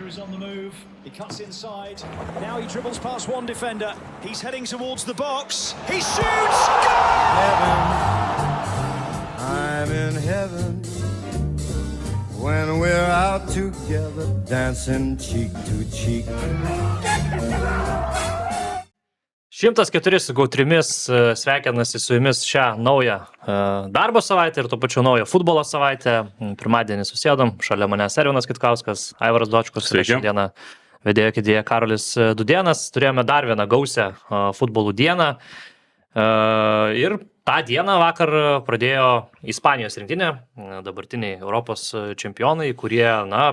Striker is on the move. He cuts inside. Now he dribbles past one defender. He's heading towards the box. He shoots! Heaven, I'm in heaven when we're out together dancing cheek to cheek. 104 sveikinasi su jumis šią naują darbo savaitę ir tuo pačiu naują futbolo savaitę. Pirmadienį susėdom, šalia manęs Ervinas Kitkauskas, Aivaras Dočkus ir šiandieną vedėjo kėdėje Karolis Dudėnas. Turėjome dar vieną gausią futbolų dieną ir tą dieną vakar pradėjo Ispanijos rinktinė, dabartiniai Europos čempionai, kurie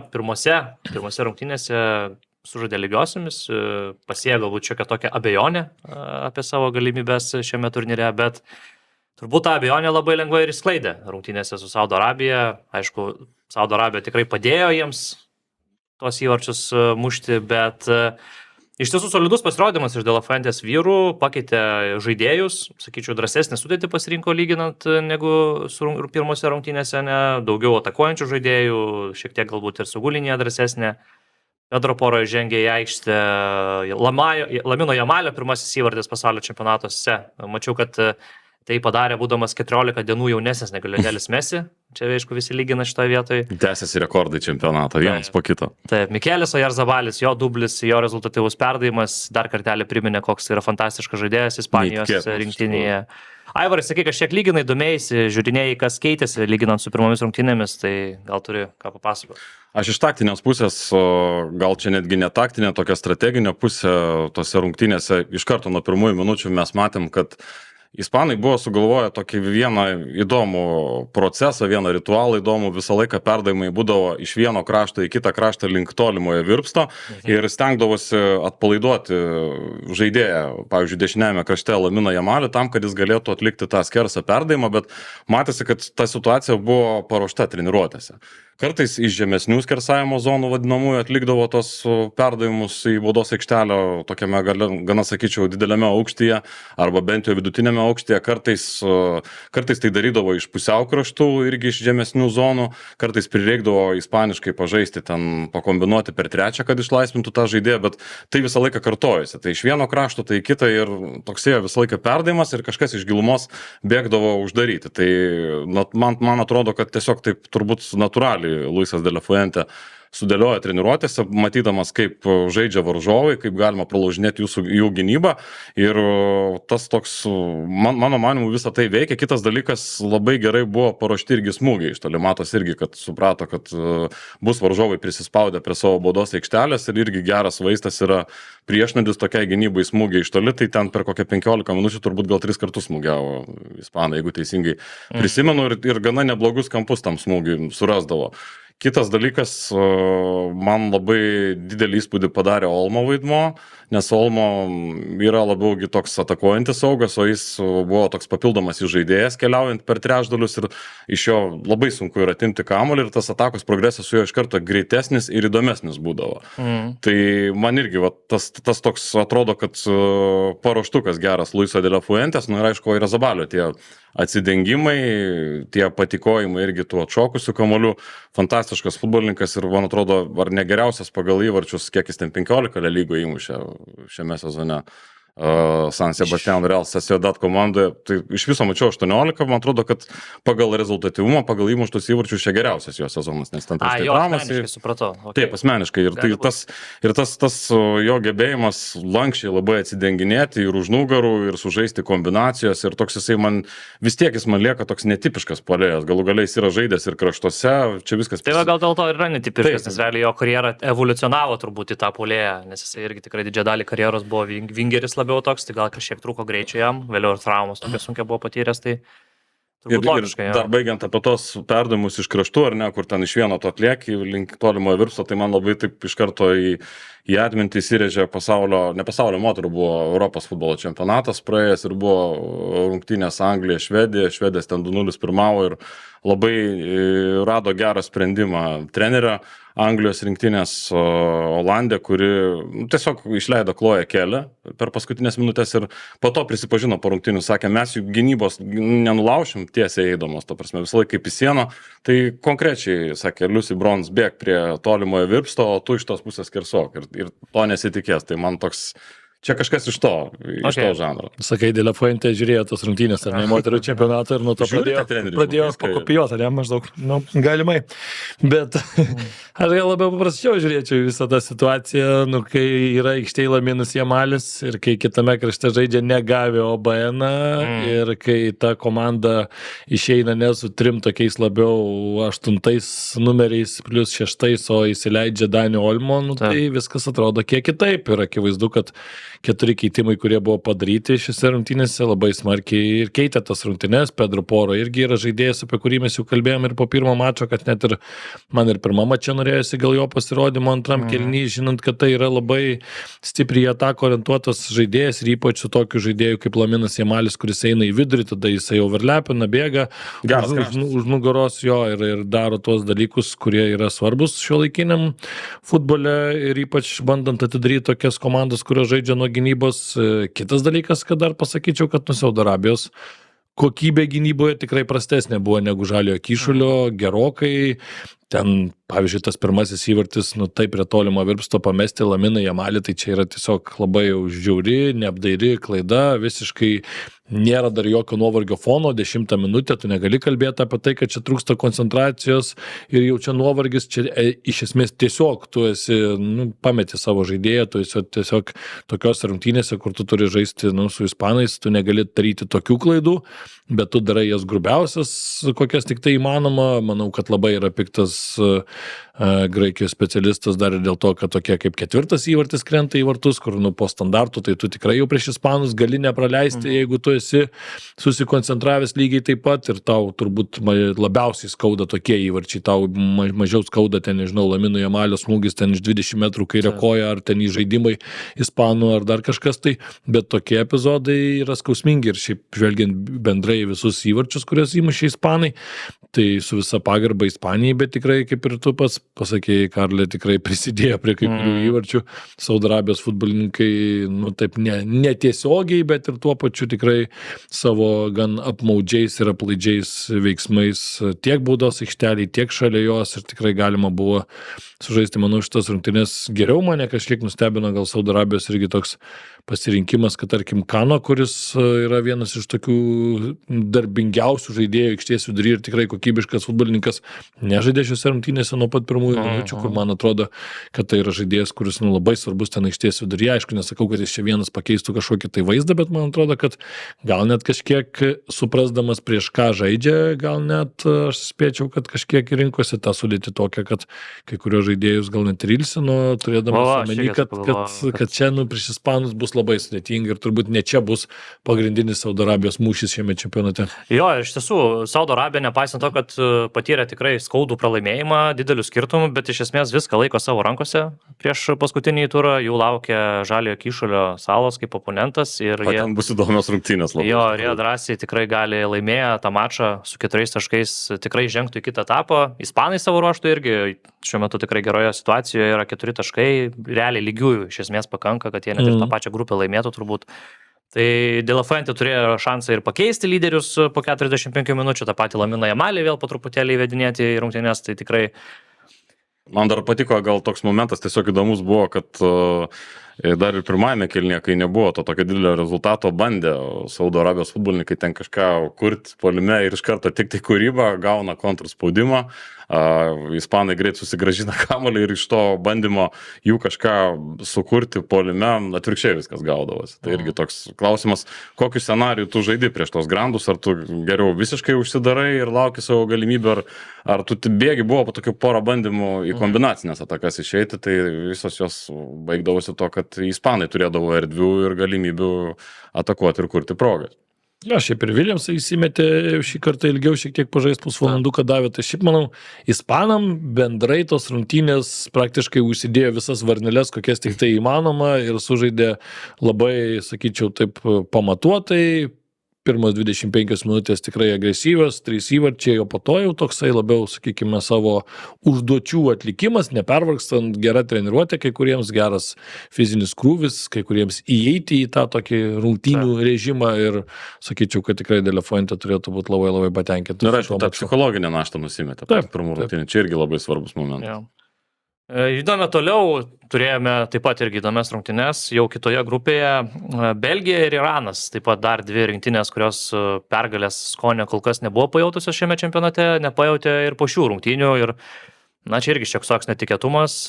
pirmose rungtynėse sužaidė lygiosiomis, pasėjo galbūt šiokią tokią abejonę apie savo galimybės šiame turnyre, bet turbūt tą abejonę labai lengvai ir išsklaidė rungtynėse su Saudo Arabija. Aišku, Saudo Arabija tikrai padėjo jiems tuos įvarčius mušti, bet iš tiesų solidus pasirodymas iš De La Fuentes vyrų, pakeitė žaidėjus, sakyčiau, drąsesnį sudėtį pasirinko lyginant negu su pirmose rungtynėse, daugiau atakuojančių žaidėjų, šiek tiek galbūt ir saugulinėje drąsesnė. Pedro Poro žengė į aikštę, Lamino Jamalio pirmasis įvartis pasaulio čempionatuose. Mačiau, kad tai padarė, būdamas 14 dienų jaunesnis negu Lionelis Messi. Čia, aišku, visi lygina šitoje vietoje. Tęsiasi rekordai čempionato, vienas po kito. Taip, Mikelis Oyarzabalis, jo dublis, jo rezultatyvus perdavimas, dar kartelį priminė, koks yra fantastiškas žaidėjas Ispanijos rinktinėje. Aivarai, sakai, kažkiek lyginai domėjai, žiūrinėjai, kas keitėsi lyginant su pirmomis rungtynėmis, tai gal turi ką papasakoti. Aš iš taktinės pusės, gal čia netgi ne taktinė, tokia strateginė pusė tose rungtynėse, iš karto nuo pirmųjų minučių mes matėm, kad Ispanai buvo sugalvoję tokį vieną įdomų procesą, vieną ritualą įdomų, visą laiką perdavimai būdavo iš vieno krašto į kitą kraštą link tolimojo virpsto ir stengdavosi atpalaiduoti žaidėją, pavyzdžiui, dešiniajame krašte Laminą Jamalį, tam, kad jis galėtų atlikti tą skersą perdavimą, bet matėsi, kad ta situacija buvo paruošta treniruotėse. Kartais iš žemesnių skersavimo zonų vadinamųjų atlikdavo tos perdavimus į baudos aikštelę tokiame gana, sakyčiau, dideliame aukštyje arba bent jau vidutinėme aukštyje. Kartais tai darydavo iš pusiau kraštų irgi iš žemesnių zonų. Kartais prireikdavo ispaniškai pažaisti ten, pakombinuoti per trečią, kad išlaisvintų tą žaidėją, bet tai visą laiką kartojasi. Tai iš vieno krašto, tai kitą ir toksėjo visą laiką perdavimas ir kažkas iš gilumos bėgdavo uždaryti. Tai man atrodo, kad tiesiog taip turbūt natūraliai Luisas De La Fuente sudėlioja treniruotėse, matydamas, kaip žaidžia varžovai, kaip galima pralaužinėti jų gynybą ir tas toks, mano manimu, visą tai veikia. Kitas dalykas, labai gerai buvo paruošti irgi smūgiai iš toli, matos irgi, kad suprato, kad bus varžovai prisispaudę prie savo baudos aikštelės ir irgi geras vaistas yra priešnadis tokiai gynybai smūgiai iš toli, tai ten per kokią 15 minučių turbūt gal 3 kartus smūgiavo Ispanai, jeigu teisingai prisimenu, ir gana neblogus kampus tam smūgiui surasdavo. Kitas dalykas, man labai didelį įspūdį padarė Olmo vaidmuo, nes Olmo yra labiau toks atakuojantis saugas, o jis buvo toks papildomas žaidėjas keliaujant per trečdalius ir iš jo labai sunku yra atimti kamuolį ir tas atakos progresas su jo iš karto greitesnis ir įdomesnis būdavo. Tai man irgi tas toks atrodo, kad paruoštukas geras Luiso De La Fuentes, ir aišku, Oyarzabalio tie atsidengimai, tie patikojimai irgi tų atšokusių kamuolių. Fantastiškas futbolininkas ir, man atrodo, ar ne geriausias pagal įvarčius, kiek jis ten 15 lygoje įmušė šiame sezone. San Sebastian Real Sociedad komandoje, tai iš viso mačiau 18, man atrodo, kad pagal rezultatyvumą, pagal įmuštus įvarčius čia geriausias jo sezonas, nes ten jo asmeniškai supratau. Okay. Taip, asmeniškai. Ir tas jo gebėjimas lankščiai labai atsidenginėti ir už nugarų, ir sužaisti kombinacijos, ir toks jisai man, vis tiek jis man lieka toks netipiškas puolėjas, galų galiai jis yra žaidęs ir kraštuose, čia viskas. Tai gal dėl to ir yra netipiškas, nes realiai jo karjera evoliucionavo turbūt į tą puolėją, nes jisai irgi tikrai didžiąją dalį karjeros buvo vingeris labiau toks, tai gal kažkiek trūko greičio jam, vėliau ir traumas tokia sunkia buvo patyręs, tai turbūt logiškai. Ir dar baigiant apie tos perdavimus iš kraštų, ar ne, kur ten iš vieno to atlieki link tolimojo virpsto, tai man labai taip iš karto į atmintį įsirėžė moterų buvo Europos futbolo čempionatas praėjęs ir buvo rungtynės Anglija, Švedės ten 2-0 pirmavo ir labai rado gerą sprendimą trenerio Anglijos rinktinės Olandė, kuri tiesiog išleido Kloją Kelę per paskutinės minutės ir po to prisipažino po rungtynių, sakė, mes jų gynybos nenulaušim tiesiai eidamos, ta prasme, visą laiką kaip į sieną. Tai konkrečiai, sakė, Lucy Bronze bėg prie tolimojo virpsto, o tu iš tos pusės skersok ir to nesitikės. Tai man toks... Čia kažkas iš to žanro. Sakai, De La Fuente žiūrėjo tos rungtynės, ar ne, moterų čempionatą ir nuo to pradėjo pakopijuoti, ar ne, maždaug, galimai. Bet aš gal labiau paprasčiau žiūrėčiau visą tą situaciją, kai yra aikštėje Laminas Jamalis ir kai kitame krašte žaidžia negavę OBN ir kai ta komanda išeina ne su 3 tokiais labiau 8 numeriais plus 6, o įsileidžia Danių Olmo, tai viskas atrodo kiek kitaip ir akivaizdu, kad 4 keitimai, kurie buvo padaryti šiose rungtynėse, labai smarkiai ir keitė tas rungtynės. Pedro Poro irgi yra žaidėjas, apie kurį mes jau kalbėjom ir po pirmo mačo, kad net ir man ir pirmą mačą norėjosi gal jo pasirodymo antram kėliny, žinant, kad tai yra labai stipriai atako orientuotas žaidėjas ir ypač su tokiu žaidėju kaip Laminas Jamalis, kuris eina į vidurį, tada jisai overlepina, bėga už nugaros jo ir daro tuos dalykus, kurie yra svarbus šiuolaikiniam futbole ir ypač bandant atidaryti tokias komandas, kurios žaidžia nuo gynybos. Kitas dalykas, kad dar pasakyčiau, kad nuo Saudo Arabijos kokybė gynyboje tikrai prastesnė buvo negu Žaliojo Kyšulio, gerokai. Ten, pavyzdžiui, tas pirmasis įvartis, taip prie tolimo virpsto pamesti Laminą Jamalį, tai čia yra tiesiog labai jau žiauri, neapdairi klaida, visiškai nėra dar jokio nuovargio fono, 10 minutę, tu negali kalbėti apie tai, kad čia trūksta koncentracijos ir jau čia nuovargis, čia iš esmės tiesiog tu esi, pameti savo žaidėją, tu esi tiesiog tokios rungtynėse, kur tu turi žaisti su ispanais, tu negali daryti tokių klaidų, bet tu darai jas grubiausias, kokias tik tai įmanoma. Manau, kad labai yra piktas Graikijos specialistas dar ir dėl to, kad tokie kaip 4 įvartis krenta į vartus, kur po standartų, tai tu tikrai jau prieš ispanus gali nepraleisti, jeigu tu esi susikoncentravęs lygiai taip pat ir tau turbūt labiausiai skauda tokie įvarčiai, tau mažiau skauda ten, nežinau, Lamino Jamalio smūgis ten iš 20 metrų kairę koją ar ten įžaidimai ispanų ar dar kažkas tai, bet tokie epizodai yra skausmingi ir šiaip žvelgiant bendrai visus įvarčius, kuriuos įmušė ispanai, tai su visa pagarba Ispanijai, bet tikrai, kaip ir tu pats pasakėjai, Karlė, tikrai prisidėjo prie kai kurių įvarčių. Saudo Arabijos futbolininkai, taip netiesiogiai, bet ir tuo pačiu tikrai savo gan apmaudžiais ir aplaidžiais veiksmais tiek baudos aikšteliai, tiek šalia jos ir tikrai galima buvo sužaisti, manau, šitas rungtynės geriau. Mane kažkiek nustebino gal Saudo Arabijos irgi toks pasirinkimas, kad tarkim Kano, kuris yra vienas iš tokių darbingiausių žaidėjų aikštės vidury ir tikrai kokybiškas futbolininkas, nežaidė šiose rungtynėse nuo pat pirmųjų minučių, kur man atrodo, kad tai yra žaidėjas, kuris labai svarbus ten aikštės vidury. Aišku, nesakau, kad jis čia vienas pakeistų kažkokį tai vaizdą, bet man atrodo, kad gal net kažkiek suprasdamas prieš ką žaidžia, gal net aš spėčiau, kad kažkiek rinkosi tą sudėtį tokią, kad kai kurios žaidėjus gal net ir ilsino, turėdamas omeny, kad čia prieš ispanus bus labai sudėtinga ir turbūt ne čia bus pagrindinis Saudo Arabijos mūšis šiame čempionate. Jo, iš tiesų, Saudo Arabija, nepaisant to, kad patyrė tikrai skaudų pralaimėjimą, didelių skirtumų, bet iš esmės viską laiko savo rankose prieš paskutinį turą, jų laukia Žaliojo Kyšulio salos kaip oponentas ir ten bus įdomios rungtynės labai. Jo, ir jie drąsiai tikrai gali laimėję tą mačą su 4 taškais tikrai žengtų į kitą etapą. Ispanai savo ruožtų irgi šiuo metu tikrai geroje situacijoje yra 4 taškai, realiai lygiųjų iš esmės pakanka, kad jie net ir tą pačią grupę laimėtų turbūt. Tai De La Fuente turėjo šansą ir pakeisti lyderius po 45 minučių, tą patį Laminą Jamalį vėl po truputėlį įvedinėti į rungtynes, tai tikrai. Man dar patiko, gal toks momentas tiesiog įdomus buvo, kad dar ir pirmajame kėlinyje, kai nebuvo to tokio didelio rezultato, bandė Saudo Arabijos futbolininkai ten kažką kurti puolime ir iš karto tik tai kūrybą, gauna kontraspaudimą. Ispanai greit susigrąžina kamuolį ir iš to bandymo jų kažką sukurti puolime atvirkščiai viskas gaudavosi. Tai irgi toks klausimas, kokiu scenariju tu žaidi prieš tos grandus, ar tu geriau visiškai užsidarai ir lauki savo galimybę, ar tu bėgi, buvo po tokių porą bandymų į kombinacinės atakas išeiti, tai visos jos baigdavosi to, kad ispanai turėdavo erdvių ir galimybių atakuoti ir kurti progas. Jo, šiaip ir Williamsai įsimetė šį kartą ilgiau šiek tiek pažaist pusvalanduką davė, tai šiaip manau, ispanam bendrai tos rungtynės praktiškai užsidėjo visas varneles, kokias tik tai įmanoma ir sužaidė labai, sakyčiau, taip pamatuotai. pirmos 25 minutės tikrai agresyvios, 3 įvarčiai, o po to jau toksai labiau, sakykime, savo užduočių atlikimas, nepervargstant, gera treniruotė, kai kuriems geras fizinis krūvis, kai kuriems įeiti į tą tokį rungtynių režimą ir sakyčiau, kad tikrai De La Fuente turėtų būti labai, labai patenkinti. Ir aišku, tą psichologinę naštą nusimetė. Pirmų rungtynių, čia irgi labai svarbus momentas. Ja. Judame toliau, turėjome taip pat irgi įdomias rungtynes, jau kitoje grupėje Belgija ir Iranas, taip pat dar 2 rinktinės, kurios pergalės skonio kol kas nebuvo pajautusios šiame čempionate, nepajautė ir po šių rungtynių ir čia irgi šioks toks netikėtumas,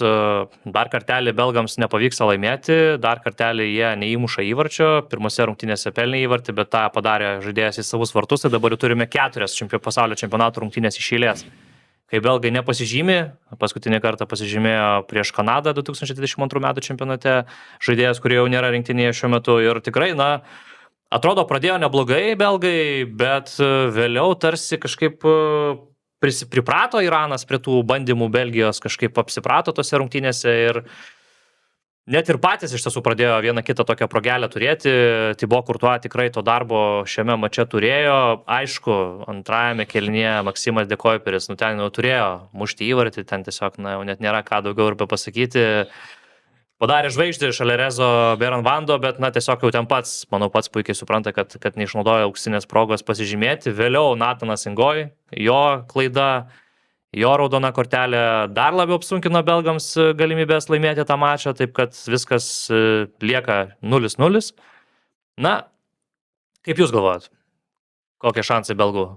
dar kartelį belgams nepavyksta laimėti, dar kartelį jie neįmuša įvarčio, pirmose rungtynėse pelnė įvartį, bet tą padarė žaidėjas į savus vartus, tai dabar jau turime 4 pasaulio čempionato rungtynės iš eilės. Kai belgai nepasižymė, paskutinį kartą pasižymėjo prieš Kanadą 2022 metų čempionate, žaidėjas, kurie jau nėra rinktinėje šiuo metu ir tikrai, atrodo, pradėjo neblogai belgai, bet vėliau tarsi kažkaip priprato Iranas prie tų bandymų Belgijos, kažkaip apsiprato tose rungtynėse ir net ir patys iš tiesų pradėjo vieną kitą tokią progelę turėti. Thibaut Courtois tikrai to darbo šiame mače turėjo. Aišku, antrajame kėlinyje Maksimas De Kuiperis, ten jau turėjo mušti įvartį, ten tiesiog jau net nėra ką daugiau ir pasakyti. Padarė žvaigždį šalia Rezo Beranvando, bet tiesiog jau ten pats puikiai supranta, kad neišnaudojo auksinės progos pasižymėti. Vėliau Nathanas Ingoj, jo klaida. Jo raudona kortelė dar labiau apsunkino belgams galimybės laimėti tą mačą, taip kad viskas lieka 0-0. Kaip jūs galvojat? Kokie šansai belgų?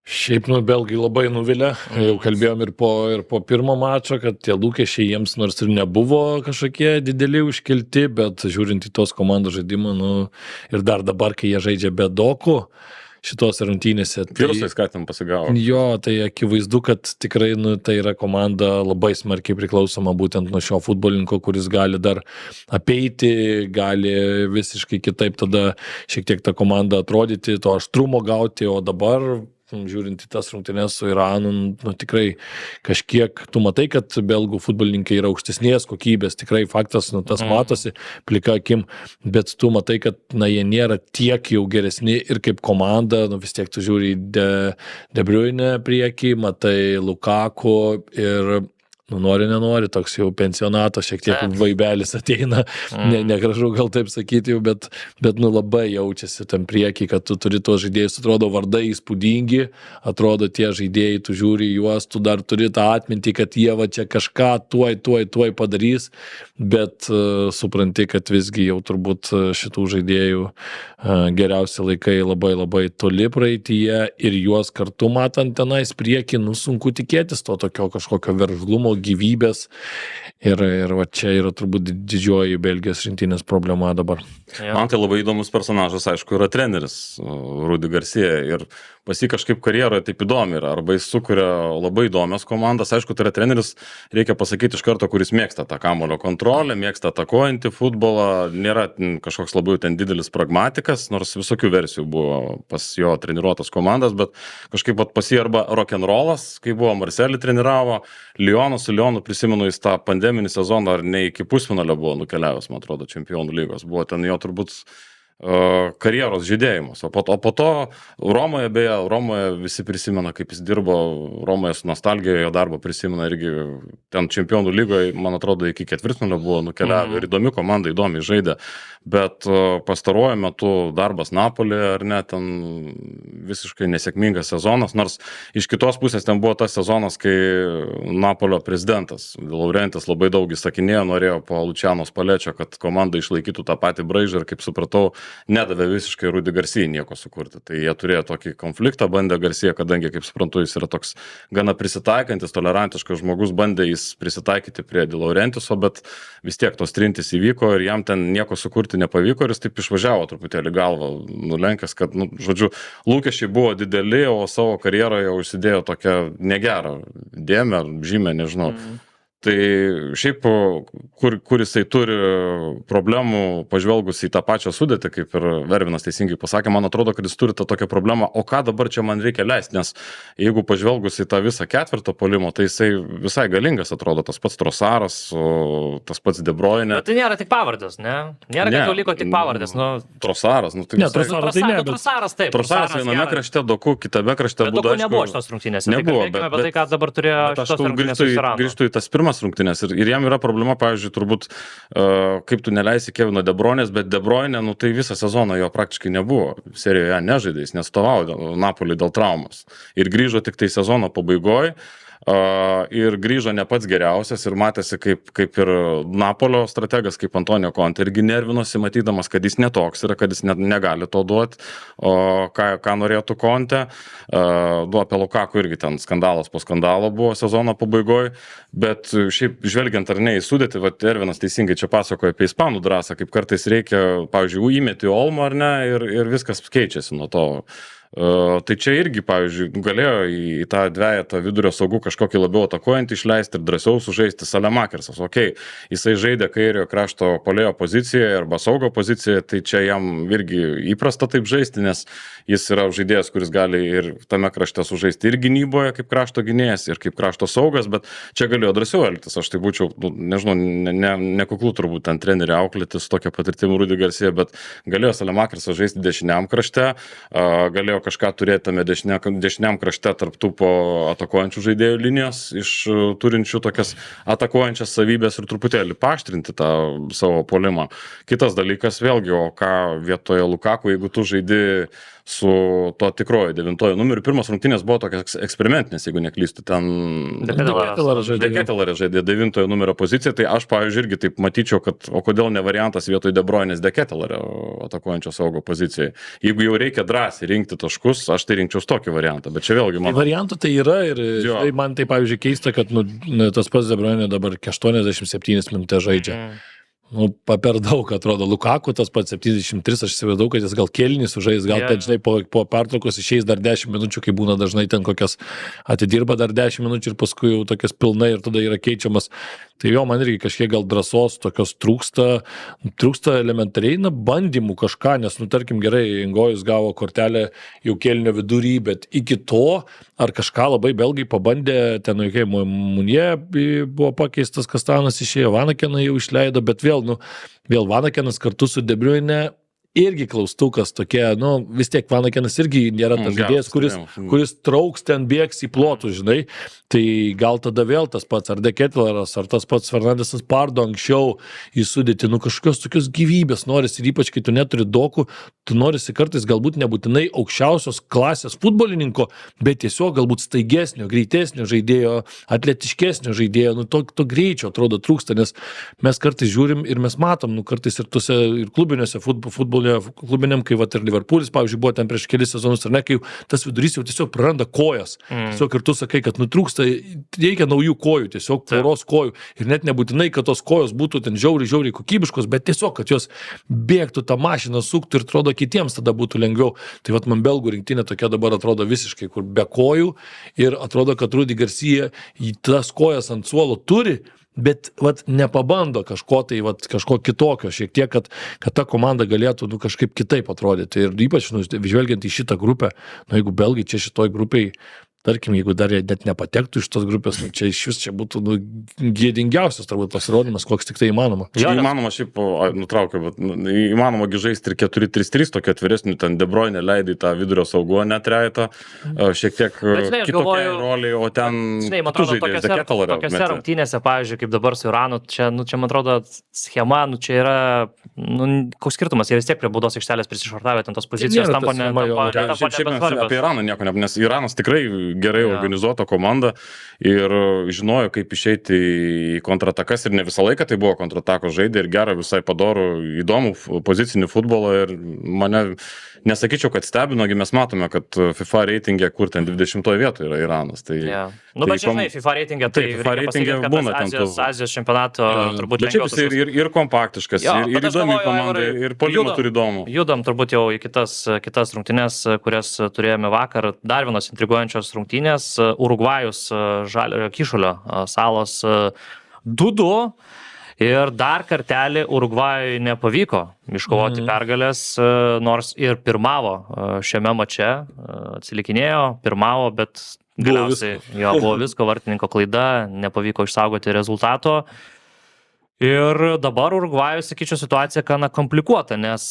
Šiaip, belgai labai nuvilė. Jau kalbėjom ir po pirmo mačo, kad tie lūkesčiai jiems nors ir nebuvo kažkokie dideli užkelti, bet žiūrint į tos komandos žaidimą, ir dar dabar, kai jie žaidžia be Dokų, šitos rungtynėse. Virusais skatim pasigavo. Jo, tai akivaizdu, kad tikrai tai yra komanda labai smarkiai priklausoma būtent nuo šio futbolininko, kuris gali dar apeiti, gali visiškai kitaip tada šiek tiek tą komandą atrodyti, to aštrumo gauti, o dabar žiūrint į tas rungtynes su Iranu, tikrai kažkiek, tu matai, kad belgų futbolininkai yra aukštesnės kokybės, tikrai faktas, tas matosi plika akim, bet tu matai, kad jie nėra tiek jau geresni ir kaip komanda, vis tiek tu žiūri De Bruyne priekį, matai Lukaku ir nenori, toks jau pensionato, šiek tiek vaibelis ateina, negražu gal taip sakyti, bet labai jaučiasi tam priekį, kad tu turi tuos žaidėjus, atrodo vardai įspūdingi, atrodo tie žaidėjai, tu žiūri juos, tu dar turi tą atmintį, kad jie čia kažką tuoj padarys, bet supranti, kad visgi jau turbūt šitų žaidėjų geriausi laikai labai labai toli praeityje ir juos kartu matant tenais priekį, sunku tikėtis to tokio kažkokio veržlumo, gyvybės ir va čia yra turbūt didžioji Belgijos rinktinės problema dabar. Man tai labai įdomus personažas, aišku, yra treneris Rudi Garcia ir pas jį kažkaip karjeroje taip įdomi yra, arba jis sukuria labai įdomias komandas, aišku, tai yra treneris, reikia pasakyti iš karto, kuris mėgsta tą kamuolio kontrolę, mėgsta atakuojantį futbolą, nėra kažkoks labai ten didelis pragmatikas, nors visokių versijų buvo pas jo treniruotas komandas, bet kažkaip pas jį arba rock'n'rollas, kai buvo Marselį treniravo, Su Lionu prisimenu, jis tą pandeminį sezoną ar ne iki pusfinalio buvo nukeliavęs, man atrodo, Čempionų lygos, buvo ten jo turbūt karjeros žydėjimas. O po to Romoje visi prisimena, kaip jis dirbo Romoje su nostalgija, jo darbo prisimena irgi ten Čempionų lygoje, man atrodo, iki ketvirtfinalio buvo nukeliavę ir įdomi komanda, įdomiai žaidė, bet pastaruoju metu darbas Napolėje, ar ne, ten visiškai nesėkmingas sezonas, nors iš kitos pusės ten buvo tas sezonas, kai Napolio prezidentas De Laurentiis labai daug įsakinėjo, norėjo po Luciano Spalečio, kad komanda išlaikytų tą patį braižą ir kaip supratau, nedavė visiškai Rudi Garcia nieko sukurti. Tai jie turėjo tokį konfliktą, bandė Garcia, kadangi, kaip suprantu, jis yra toks gana prisitaikantis, tolerantiškas žmogus, bandė jis prisitaikyti prie De Laurentiiso, bet vis tiek tos trintis įvyko ir jam ten nieko sukurti nepavyko ir jis taip išvažiavo truputėlį galvą nulenkęs, kad, žodžiu, lūkesčiai buvo dideli, o savo karjeroje užsidėjo tokią negerą dėmę, žymę, nežinau. Tai šiaip, kur jisai turi problemų, pažvelgus į tą pačią sudėtį, kaip ir Vervinas teisingai pasakė, man atrodo, kad jis turi tą tokią problemą, o ką dabar čia man reikia leisti, nes jeigu pažvelgus į tą visą ketvirtą puolimo, tai jisai visai galingas atrodo, tas pats Trosaras, tas pats De Bruyne. Bet tai nėra tik pavardės, ne? Nėra, kad jau liko tik pavardės. Trosaras Trosaras, tai ne, bet Trosaras taip. Trosaras viename krašte, Doku, kitame krašte Bet Doku nebuvo šitos rungtynės. Nebuvo, bet tai, ką dabar turėjo šitos rungtynės grįžtų į tas pirmas rungtynės ir jam yra problema, pavyzdžiui, turbūt, kaip tu neleisi Kevino De Bruyne'ės, bet De Bruyne, nu tai visą sezoną jo praktiškai nebuvo. Serijoje nežaidė, jis nestovavo Napoliui dėl traumos. Ir grįžo tik tai sezono pabaigoje. Ir grįžo ne pats geriausias ir matėsi kaip ir Napolio strategas, kaip Antonio Conte, irgi nervinosi, matydamas, kad jis netoks yra, kad jis negali to duoti, ką norėtų Conte. Apie Lukaku irgi ten skandalas po skandalo buvo sezono pabaigoje, bet šiaip žvelgiant ar ne į sudėtį, Ervinas teisingai čia pasakoja apie ispanų drąsą, kaip kartais reikia, pavyzdžiui, įmeti Olmo ar ne, ir viskas keičiasi nuo to. Tai čia irgi, pavyzdžiui, galėjo į tą dvejetą vidurio saugų kažkokį labiau atakuojantį išleisti ir drąsiau sužaisti Salemakersas. Ok, jisai žaidė kairio krašto puolėjo pozicijoje arba saugo pozicijoje, tai čia jam irgi įprasta taip žaisti, nes jis yra žaidėjas, kuris gali ir tame krašte sužaisti ir gynyboje kaip krašto gynėjas, ir kaip krašto saugas, bet čia galėjo drąsiau elgtis. Aš tai būčiau, nežinau, nekuklu turbūt ten trenerių auklėtis tokia patirtim Rudi Garcia, bet galėjo Salemakersas žaisti dešiniam krašte, galėjo kažką turėti tame dešiniam krašte tarp tų po atakuojančių žaidėjų linijos, iš turinčių tokias atakuojančias savybės ir truputėlį paaštrinti tą savo puolimą. Kitas dalykas vėlgi, o ką vietoje Lukaku, jeigu tu žaidi su to tikroju 9 numeriu. Pirmas rungtynės buvo tokias eksperimentinės, jeigu neklystu, ten Deketelaras žaidė 9 numerio poziciją, tai aš, pavyzdžiui, irgi taip matyčiau, kad o kodėl ne variantas vietoj De Bruyne'ės Deketelario atakuojančio saugo pozicijai. Jeigu jau reikia drąsiai rinkti taškus, aš tai rinkčiau tokį variantą, bet čia vėlgi man... Variantų tai yra ir tai man tai, pavyzdžiui, keista, kad tas pats De Bruyne dabar 87 minutės žaidžia. Per daug atrodo. Lukaku tas pats 73, aš įsivaizduoju, kad jis gal kėlinį sužais, gal ten, žinai, po pertraukos išeis dar 10 minučių, kai būna dažnai ten kokias atidirba dar 10 minučių ir paskui jau tokias pilnai ir tada yra keičiamas. Tai jo, man irgi kažkiek gal drąsos tokios trūksta elementariai, bandymų kažką, nes, tarkim, gerai, Ingojus gavo kortelę jau kėlinio vidury, bet iki to, ar kažką labai belgai pabandė, ten, Munje buvo pakeistas, Kastanas išėjo, Vanakeną jau išleido, bet vėl Vanakenas kartu su De Bruyne irgi klaustukas tokie, vis tiek Vanakenas irgi nėra tas žaidėjas, kuris trauks ten bėgs į plotų, žinai, tai gal tada vėl tas pats, ar Deketelaras, ar tas pats Fernandesas Pardo anksčiau įsudėti, kažkokios tokios gyvybės norisi ir ypač, kai tu neturi Dokų, tu norisi kartais galbūt nebūtinai aukščiausios klasės futbolininko, bet tiesiog galbūt staigesnio, greitesnio žaidėjo, atletiškesnio žaidėjo, to greičio atrodo trūksta, nes mes kartais žiūrim ir mes matom, kartais ir tuose ir klubiniuose klubiniam, kai ir Liverpoolis, pavyzdžiui, buvo ten prieš kelis sezonus, ar ne, kai tas vidurys jau tiesiog praranda kojas. Tiesiog ir tu sakai, kad trūksta, reikia naujų kojų, tiesiog poros kojų. Ir net nebūtinai, kad tos kojos būtų ten žiauriai kokybiškos, bet tiesiog, kad jos bėgtų tą mašiną, suktų ir atrodo kitiems tada būtų lengviau. Tai man belgų rinktinė tokia dabar atrodo visiškai, kur be kojų ir atrodo, kad Rudi Garcia tas kojas ant suolo turi, bet nepabando kažko kitokio šiek tiek, kad ta komanda galėtų kažkaip kitaip atrodyti. Ir ypač žvelgiant į šitą grupę, jeigu belgai čia šitoj grupiai, tarkim, jeigu dar net nepatektų iš tos grupės, čia iš vis čia būtų gėdingiausias turbūt pasirodymas, koks tik tai įmanoma. Įmanoma, šiaip nutraukiau, bet įmanoma žaisti ir 4-3-3, tokio atviresnių, ten De Bruyne leidai tą vidurio saugo netreitą, šiek tiek kitokiai roliai, o ten tu žaidėjai Deketelario. Tokiose rungtynėse, pavyzdžiui, kaip dabar su Iranu, čia man atrodo schema, čia yra, koks skirtumas, jie vis tiek prie baudos aikštelės prisišvartavę, ten tos pozicijos tampa apie Iraną nieko, nes Iranas tikrai gerai organizuota komanda ir žinojo, kaip išeiti į kontratakas ir ne visą laiką tai buvo kontratakos žaidė ir gerą visai padorų, įdomų pozicinį futbolą ir mane, nesakyčiau, kad stebinogi mes matome, kad FIFA reitingė, kur ten 20 vietoje yra Iranas. Tai, bet žinai, FIFA reitingė, tai reikia būna Azijos čempionato turbūt lengviau. Ir kompaktiškas, ir įdomi komanda, ir puolimą turi įdomų. Judam turbūt jau į kitas rungtynės, kurias turėjome vakar. Dar vienos intriguojančios rungtynės. Urugvajus Žalgirio Kyšulio salos 2-2. Ir dar kartelį Urugvajui nepavyko iškovoti pergalės, nors ir pirmavo šiame mače, atsilikinėjo, pirmavo, bet galiausiai jo buvo visko, vartininko klaida, nepavyko išsaugoti rezultato. Ir dabar Urugvajui, sakyčiau, situacija gana komplikuota, nes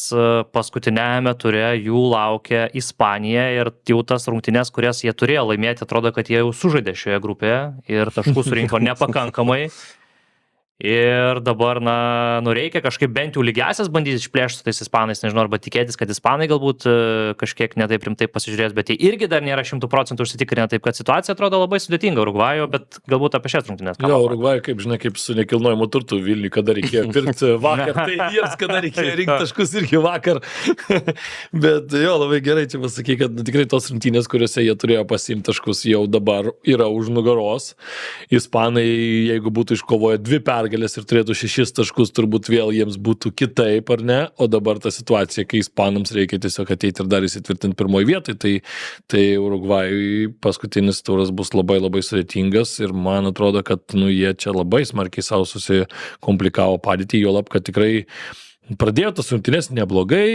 paskutiniajame ture jų laukia Ispanija ir jau tas rungtynes, kurias jie turėjo laimėti, atrodo, kad jie jau sužaidė šioje grupėje ir taškų surinko nepakankamai. Ir dabar, reikia kažkaip bent jau lygiasias bandyti išplėšti su tais ispanais, nežinau, arba tikėtis, kad ispanai galbūt kažkiek netaip rimtai pasižiūrės, bet jie irgi dar nėra 100% užsitikrinę, taip kad situacija atrodo labai sudėtinga Urugvajui, bet galbūt apie šias rungtynes. Jo, Urugvajui, kaip žinai, kaip su nekilnojimu turtu Vilniui, kada reikėjo pirkti vakar, tai jiems, kada reikėjo rinkti taškus irgi vakar. Bet jo, labai gerai čia pasakai, kad tikrai tos rungtynės, kuriuose jie turėjo pasiimti taškus, jau dabar yra už nugaros. Ispanai, jeigu būtų iškovoję 2 pergalės ir turėtų 6 taškus, turbūt vėl jiems būtų kitaip, ar ne? O dabar ta situacija, kai ispanams reikia tiesiog ateiti ir dar įsitvirtinti pirmoje vietoje, tai Urugvajui paskutinis turas bus labai labai sudėtingas ir man atrodo, kad jie čia labai smarkiai savo susikomplikavo padėtį, juolab, kad tikrai pradėjo tas rungtynes neblogai,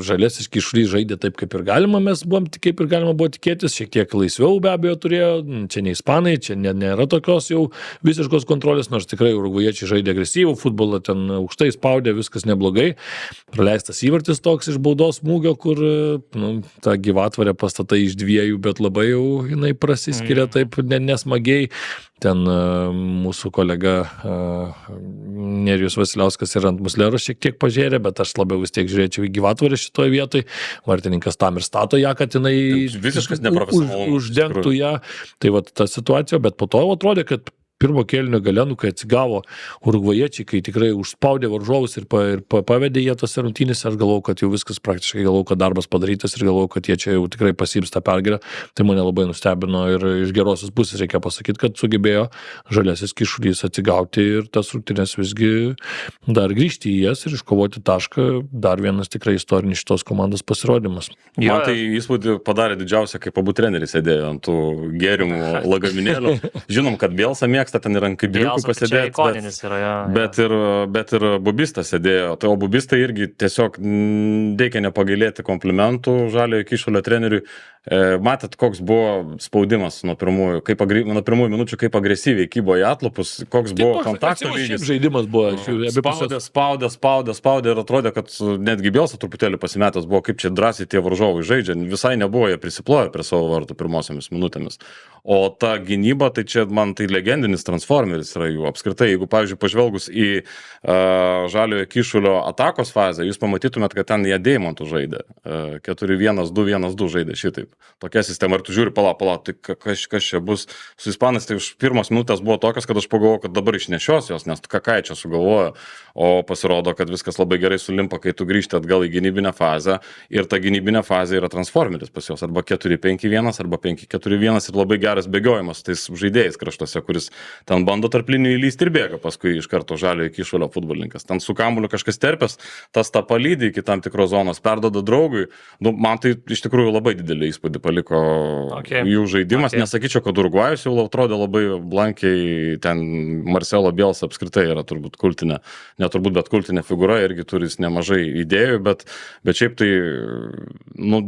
Žaliasis Kyšulys žaidė taip, kaip ir galima buvo tikėtis, šiek tiek laisviau be abejo turėjo, čia ne ispanai, čia nėra tokios jau visiškos kontrolės, nors tikrai urugvajiečiai žaidė agresyvų futbolą, ten aukštai spaudė, viskas neblogai, praleistas įvartis toks iš baudos smūgio, kur ta gyvatvarė pastatai iš 2, bet labai jau jinai prasiskiria taip nesmagiai. Ten mūsų kolega Nerijus Vasiliauskas ir ant Musleros šiek tiek pažėrė, bet aš labiau vis tiek žiūrėčiau į gyvatvorę šitoje vietoje. Vartininkas tam ir stato ją, kad jinai visiškas neprofesionalumas uždengtų ją. Tai va ta situacija, bet po to atrodė, kad pirmo kėlinio gale, kai atsigavo urugvajiečiai, kai tikrai užspaudė varžovus ir pavedė jie tose rungtynėse, aš galvojau, kad jau viskas praktiškai, kad darbas padarytas ir galvojau, kad jie čia jau tikrai pasiims tą pergalę. Tai mane labai nustebino ir iš gerosios pusės reikia pasakyti, kad sugebėjo Žaliasis Kyšulys atsigauti ir tas rungtynės visgi dar grįžti į jas ir iškovoti tašką. Dar vienas tikrai istorinis šitos komandos pasirodymas. Man tai įspūdį padarė didžiausia, kai abu treneriai sėdėjo ant tų gėrimų lagaminėlių. Žinom, kad Bielsa mėgsta ten ir ant kabliukų pasėdėti, bet ir Bubistas sėdėjo. Tai o Bubistai irgi tiesiog reikia nepagailėti komplimentų Žaliojo Kyšulio treneriui. Matėt, koks buvo spaudimas nuo pirmųjų minučių, kaip agresyviai kybo į atlapus, koks buvo kontakto lygis. Žaidimas buvo. Spaudė ir atrodė, kad netgi Bielsa truputėlį pasimetęs buvo, kaip čia drąsiai tie varžovai žaidžia. Visai nebuvo jie prisiploję prie savo vartų pirmosiomis minutėmis. O ta gynyba, tai čia man tai legendinis transformeris yra jų. Apskritai, jeigu, pavyzdžiui, pažvelgus į Žaliojo Kyšulio atakos fazę, jūs pamatytumėt, kad ten jie deimantų žaidė. 4-1-2-1-2 žaidė šitaip. Tokia sistema. Ir tu žiūri, pala, tai kas čia bus su ispanais, tai už pirmos minutės buvo tokios, kad aš pagalvojau, kad dabar išnešios jos, nes ką čia sugalvojo. O pasirodo, kad viskas labai gerai sulimpa, kai tu grįžti atgal į gynybinę fazę. Ir ta gynybinė fazė yra transformeris pas jos. Arba 4-5-1, arba 5-4-1 ir labai geras bėgiojimas tais žaidėjais kraštuose, kuris ten bando tarp linijų įlysti ir bėga paskui iš karto Žaliojo Kyšulio futbolininkas. Ten su kamuoliu kažkas terpės, tas tą palydį iki tam tikros zonos, perdoda draugui. Man tai iš tikrųjų labai didelį įspūdį paliko jų žaidimas. Nesakyčiau, kad Urugvajus jau atrodė labai blankiai, ten Marcelo Bielsa apskritai yra turbūt kultinė, bet kultinė figūra, irgi turi nemažai idėjų, bet šiaip tai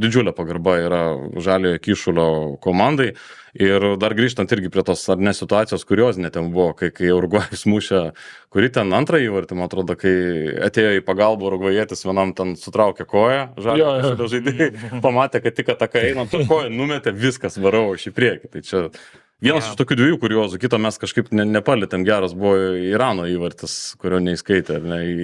didžiulė pagarba yra Žaliojo Kyšulio komandai. Ir dar grįžtant irgi prie tos situacijos kuriozinė ten buvo, kai Urugvajus mušė, kuri ten antrą įvartį, man atrodo, kai atėjo į pagalbą urugvajietis, vienam ten sutraukė koją, Žaliojo Kyšulio žaidėjai, pamatė, kad tik ataką einam, koją numetė, viskas varau iš į priekį. Tai čia vienas iš tokių 2 kuriozų, kito mes kažkaip nepalėtėm, geras buvo Irano įvartis, kurio neįskaitė.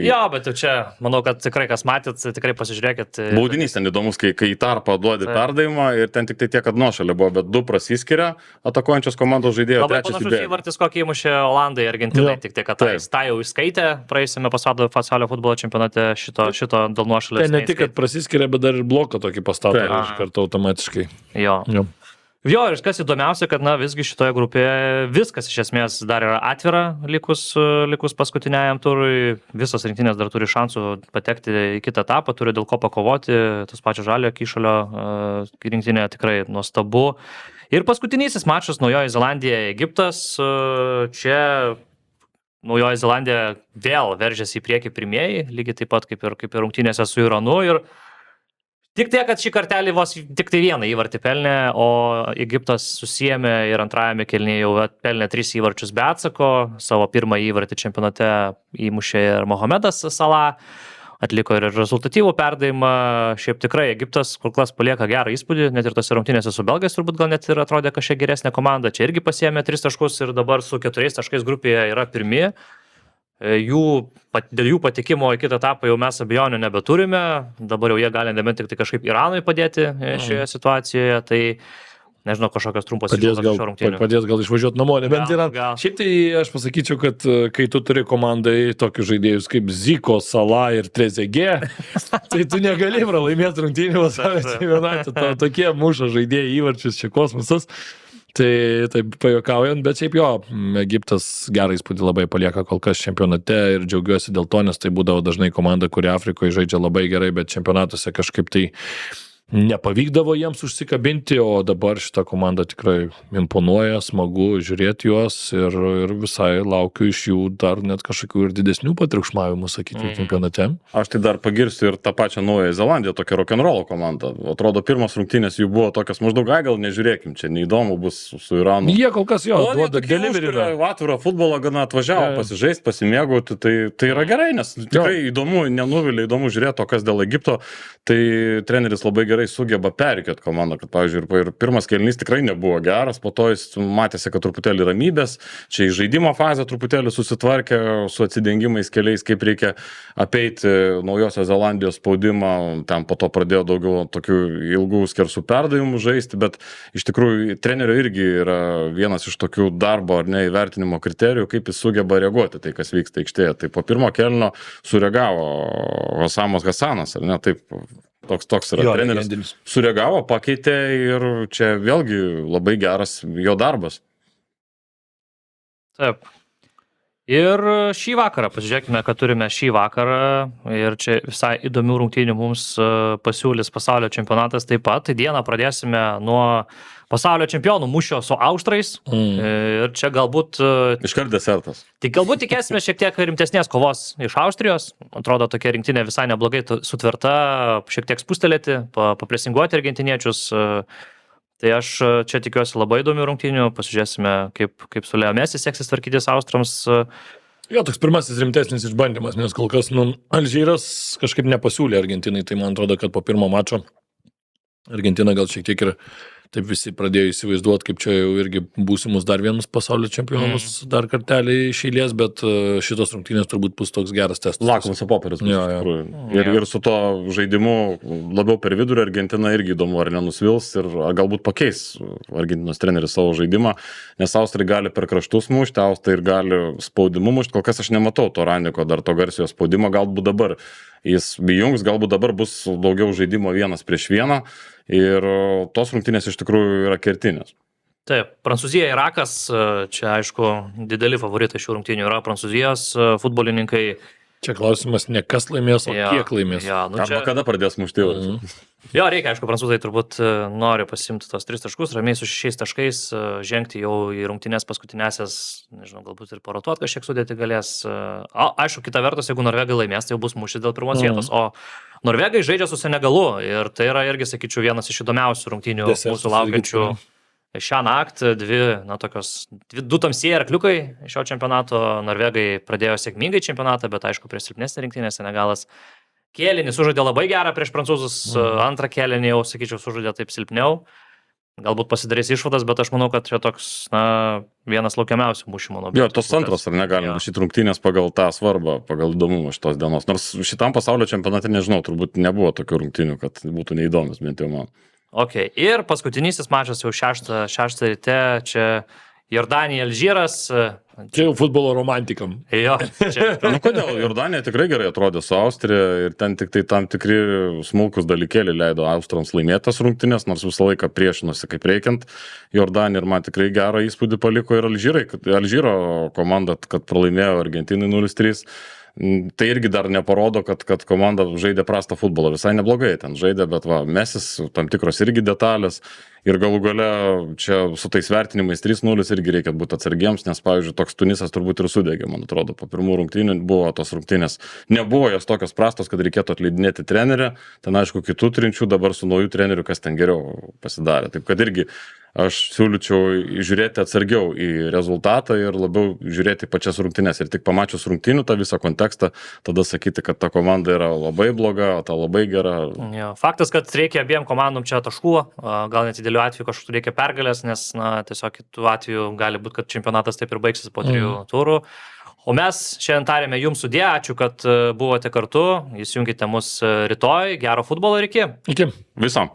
Jo, bet jau čia, manau, kad tikrai kas matėt, tikrai pasižiūrėkit. Baudinys ten įdomus, kai į tarpą duodi perdavimą ir ten tik tai tiek, kad nuošalė buvo, bet 2 prasiskiria atakuojančios komandos žaidėjo. Labai panašus įvartis, kokį įmušė Olandai, Argentinai, tik tai, kad tą jau įskaitė praėjusiame pasaulio futbolo čempionate šito dėl nuošalės. Tai ne tik, kad prasiskiria, bet dar ir bloką tokį pastato iš karto automatiškai. Jo, ir kas įdomiausia, kad visgi šitoje grupėje viskas iš esmės dar yra atvira likus paskutiniajam turui. Visos rinktinės dar turi šansų patekti į kitą etapą, turi dėl ko pakovoti. Tas pačios Žaliojo Kyšulio rinktinė tikrai nuostabu. Ir paskutinysis mačas Naujoji Zelandija, Egiptas. Čia Naujoji Zelandija vėl veržėsi į priekį pirmieji, lygiai taip pat kaip ir rungtynėse su Iranu. Ir tik tai, kad šį kartelį vos tik tai vieną įvartį pelnė, o Egiptas susijėmė ir antrajame kėlinyje jau pelnė 3 įvarčius be atsako. Savo pirmąjį įvartį čempionate įmušė ir Mohamedas Salah, atliko ir rezultatyvų perdavimą. Šiaip tikrai Egiptas kol kas palieka gerą įspūdį, net ir tose rungtynėse su belgais turbūt gal net ir atrodė kažkiek geresnė komanda. Čia irgi pasiėmė 3 taškus ir dabar su 4 taškais grupėje yra pirmi. Dėl jų patekimo į kitą etapą jau mes abejonių nebeturime, dabar jau jie gali nebent tik tai kažkaip Iranui padėti šioje situacijoje, tai nežinau, kažkokios trumpos padės gal išvažiuoti namo, nebent Iran. Šiaip tai aš pasakyčiau, kad kai tu turi komandai tokius žaidėjus kaip Ziko, Salah ir Trezeguet, tai tu negali pralaimėti rungtynių vasario čempionate, tokie muša žaidėjai įvarčius, čia kosmosas. Tai taip pajuokaujant, bet šiaip jo, Egiptas gerą įspūdį labai palieka kol kas čempionate ir džiaugiuosi dėl to, nes tai būdavo dažnai komanda, kuri Afrikoje žaidžia labai gerai, bet čempionatuose kažkaip tai nepavykdavo jiems užsikabinti, o dabar šita komanda tikrai imponuoja, smagu žiūrėti juos ir visai laukiu iš jų dar net kažkokių ir didesnių patriukšmavimų, sakyti, čempionate. Aš tai dar pagirsiu ir tą pačią Naująją Zelandiją, tokia rock'n'roll komanda. Atrodo, pirmas rungtynės jų buvo tokios maždaug, gal nežiūrėkim, čia neįdomu bus su Iranu. Jie kol kas jo, duoda delivery. Atvirą futbolą gana atvažiavo pasižaisti, pasimėgauti, tai yra gerai, nes tikrai įdomu, nenuvilia, įdomu žiūrėti, o kas dėl Egipto, tai treneris labai gerai sugeba perikėti komandą, kad, pavyzdžiui, ir pirmas kėlinys tikrai nebuvo geras, po to jis matėsi, kad truputėlį ramybės, čia į žaidimo fazę truputėlį susitvarkė su atsidengimais keliais, kaip reikia apeiti Naujosios Zelandijos spaudimą, ten po to pradėjo daugiau tokių ilgų skersų perdavimų žaisti, bet iš tikrųjų trenerio irgi yra vienas iš tokių darbo ar ne įvertinimo kriterijų, kaip jis sugeba reaguoti tai, kas vyksta aikštėje. Tai po pirmo kėlinio sureagavo Hosamas Hasanas, ar ne, taip. Toks yra treneris. Sureagavo, pakeitė ir čia vėlgi labai geras jo darbas. Taip. Ir šį vakarą, pasižiūrėkime, kad turime šį vakarą ir čia visai įdomių rungtynių mums pasiūlys pasaulio čempionatas taip pat. Dieną pradėsime nuo pasaulio čempionų mūšio su austrais ir čia galbūt... Iškart desertas. Tik galbūt tikėsime šiek tiek rimtesnės kovos iš Austrijos. Atrodo, tokia rinktinė visai neblogai sutverta, šiek tiek spustelėti, papresinguoti argentiniečius. Tai aš čia tikiuosi labai įdomių rungtynių, pasižiūrėsime, kaip su Leo Messi seksis tvarkytis austrams. Jo, toks pirmasis rimtesnis išbandymas, nes kol kas Alžyras kažkaip nepasiūlė Argentinai, tai man atrodo, kad po pirmo mačo Argentina gal šiek tiek ir taip visi pradėjo įsivaizduoti, kaip čia jau irgi būsimus dar vienus pasaulio čempionus dar kartelį iš eilės, bet šitos rungtynės turbūt bus toks geras testas. Lakmuso popierius. Ir su to žaidimu labiau per vidurį Argentina irgi įdomu, ar nenusvils ir galbūt pakeis Argentinos treneris savo žaidimą, nes austrai gali per kraštus mušti, austrai ir gali spaudimu mušti. Kol kas aš nematau to Raniko, dar to garsiojo spaudimo, galbūt dabar jis bijungs, galbūt dabar bus daugiau žaidimo 1-1 ir tos rungtynės iš tikrųjų yra kertinės. Taip, Prancūzija, Irakas, čia aišku dideli favoritai šių rungtynių yra Prancūzijos futbolininkai. Čia klausimas ne kas laimės, o kiek laimės. Ja, Arba kada pradės mušti. Jo, reikia, aišku, prancūzai turbūt nori pasimti tos 3 taškus, ramiai su 6 taškais žengti jau į rungtynės paskutinėsias, nežinau, galbūt ir parotuot kažkiek sudėti galės. Aišku, kita vertus, jeigu norvegai laimės, tai jau bus mūšis dėl pirmos vietos, o norvegai žaidžia su Senegalu ir tai yra irgi, sakyčiau, vienas iš įdomiausių rungtynių mūsų laukiančių. Šią naktį du tamsieji arkliukai šio čempionato. Norvegai pradėjo sėkmingai čempionatą, bet aišku, prieš silpnesnę rinktinę Senegalas kėlinį sužaidė labai gerą prieš prancūzus, antrą kėlinį jau, sakyčiau, sužaidė taip silpniau. Galbūt pasidarys išvadas, bet aš manau, kad čia toks, vienas laukiamiausių mūšių, manau. Jo, tos antros, ar negalime šitą rungtynės pagal tą svarbą, pagal įdomumą šitos dienos. Nors šitam pasaulio čempionate, nežinau, turbūt nebuvo tokių rungtynių, kad būtų neįdomus, bent jau man. Ok, ir paskutinysis mačas jau 6 ryte, čia Jordanija, Alžyras. Čia jau futbolo romantikam. Jo, čia. Kodėl? Jordanija tikrai gerai atrodė su Austrija ir ten tik tai tam tikri smulkus dalykėliai leido austrams laimėtas rungtynės, nors visą laiką priešinosi kaip reikiant. Jordanija ir man tikrai gerą įspūdį paliko ir Alžyro komanda, kad pralaimėjo Argentinai 0-3. tai irgi dar neparodo, kad komanda žaidė prastą futbolą. Visai neblogai ten žaidė, bet Mesis, tam tikros irgi detalės. Ir galų gale čia su tais vertinimais 3-0 irgi reikia būti atsargiems, nes, pavyzdžiui, toks Tunisas turbūt ir sudegė, man atrodo, po pirmų rungtynių buvo tos rungtynės. Nebuvo jos tokios prastos, kad reikėtų atleidinėti trenerį. Ten, aišku, kitų trinčių, dabar su nauju treneriu, kas ten geriau pasidarė. Taip kad irgi aš siūlyčiau žiūrėti atsargiau į rezultatą ir labiau žiūrėti pačias rungtynes. Ir tik pamačius rungtynių tą visą kontekstą, tada sakyti, kad ta komanda yra labai bloga, o ta labai gera. Jo, faktas, kad reikia abiem komandom čia taškų, gal net idealiu atveju kažkur reikia pergalės, nes tiesiog kitų atveju gali būti, kad čempionatas taip ir baigsis po 3 turų. O mes šiandien tarėme jums sudie, ačiū, kad buvote kartu, įsijunkite mus rytoj, gero futbolo ir iki. Iki. Visam.